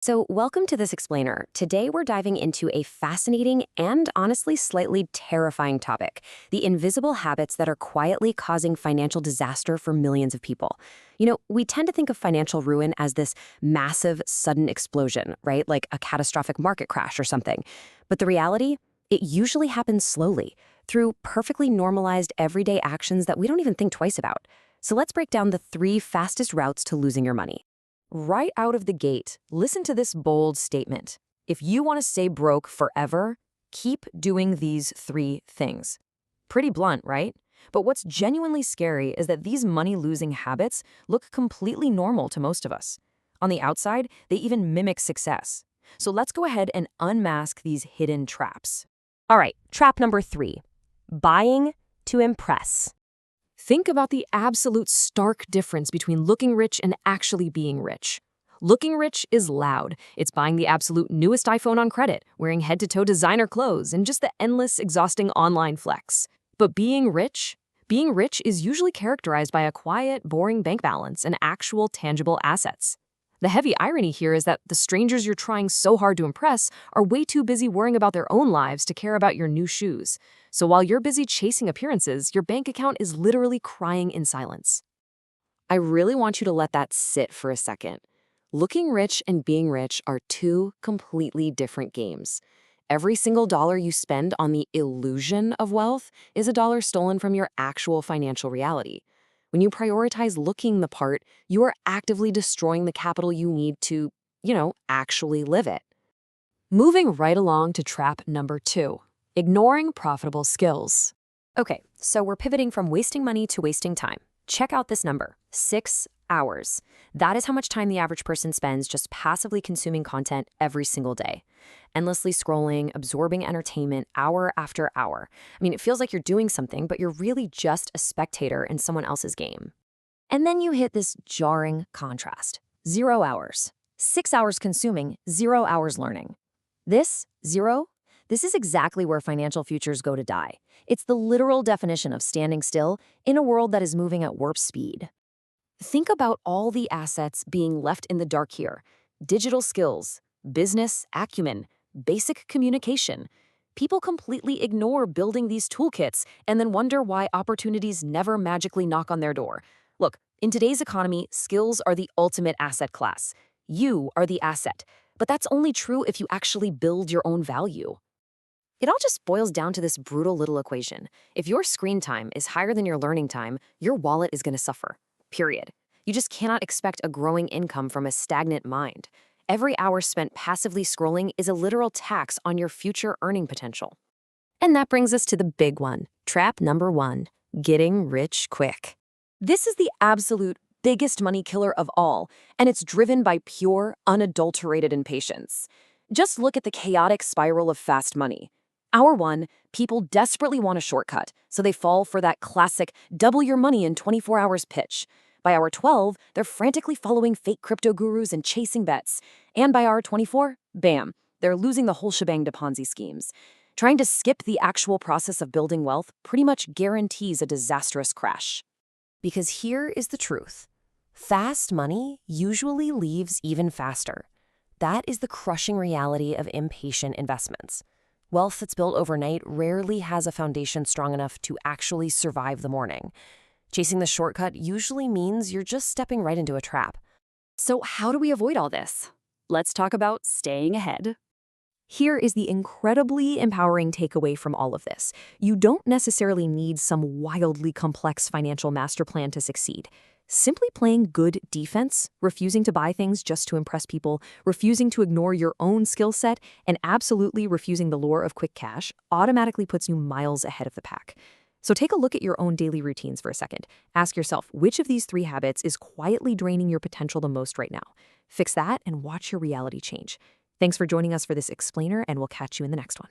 So, welcome to this explainer. Today, we're diving into a fascinating and honestly slightly terrifying topic: the invisible habits that are quietly causing financial disaster for millions of people. We tend to think of financial ruin as this massive, sudden explosion, right? Like a catastrophic market crash or something. But the reality? It usually happens slowly, through perfectly normalized everyday actions that we don't even think twice about. So, let's break down the three fastest routes to losing your money. Right out of the gate, listen to this bold statement. If you want to stay broke forever, keep doing these three things. Pretty blunt, right? But what's genuinely scary is that these money-losing habits look completely normal to most of us. On the outside, they even mimic success. So let's go ahead and unmask these hidden traps. All right, trap number 3, buying to impress. Think about the absolute stark difference between looking rich and actually being rich. Looking rich is loud. It's buying the absolute newest iPhone on credit, wearing head-to-toe designer clothes, and just the endless, exhausting online flex. But being rich? Being rich is usually characterized by a quiet, boring bank balance and actual tangible assets. The heavy irony here is that the strangers you're trying so hard to impress are way too busy worrying about their own lives to care about your new shoes. So while you're busy chasing appearances, your bank account is literally crying in silence. I really want you to let that sit for a second. Looking rich and being rich are two completely different games. Every single dollar you spend on the illusion of wealth is a dollar stolen from your actual financial reality. When you prioritize looking the part, you are actively destroying the capital you need to, actually live it. Moving right along to trap number 2, ignoring profitable skills. Okay, so we're pivoting from wasting money to wasting time. Check out this number: 6 hours. That is how much time the average person spends just passively consuming content every single day. Endlessly scrolling, absorbing entertainment hour after hour. It feels like you're doing something, but you're really just a spectator in someone else's game. And then you hit this jarring contrast: 0 hours. 6 hours consuming, 0 hours learning. This, zero, this is exactly where financial futures go to die. It's the literal definition of standing still in a world that is moving at warp speed. Think about all the assets being left in the dark here: digital skills, business acumen, basic communication. People completely ignore building these toolkits and then wonder why opportunities never magically knock on their door. Look, in today's economy, skills are the ultimate asset class. You are the asset, but that's only true if you actually build your own value. It all just boils down to this brutal little equation. If your screen time is higher than your learning time, your wallet is going to suffer. Period. You just cannot expect a growing income from a stagnant mind. Every hour spent passively scrolling is a literal tax on your future earning potential. And that brings us to the big one, trap number 1, getting rich quick. This is the absolute biggest money killer of all, and it's driven by pure, unadulterated impatience. Just look at the chaotic spiral of fast money. Hour 1, people desperately want a shortcut, so they fall for that classic double your money in 24 hours pitch. By hour 12, they're frantically following fake crypto gurus and chasing bets. And by hour 24, bam, they're losing the whole shebang to Ponzi schemes. Trying to skip the actual process of building wealth pretty much guarantees a disastrous crash. Because here is the truth: fast money usually leaves even faster. That is the crushing reality of impatient investments. Wealth that's built overnight rarely has a foundation strong enough to actually survive the morning. Chasing the shortcut usually means you're just stepping right into a trap. So how do we avoid all this? Let's talk about staying ahead. Here is the incredibly empowering takeaway from all of this. You don't necessarily need some wildly complex financial master plan to succeed. Simply playing good defense, refusing to buy things just to impress people, refusing to ignore your own skill set, and absolutely refusing the lure of quick cash automatically puts you miles ahead of the pack. So take a look at your own daily routines for a second. Ask yourself, which of these 3 habits is quietly draining your potential the most right now? Fix that and watch your reality change. Thanks for joining us for this explainer, and we'll catch you in the next one.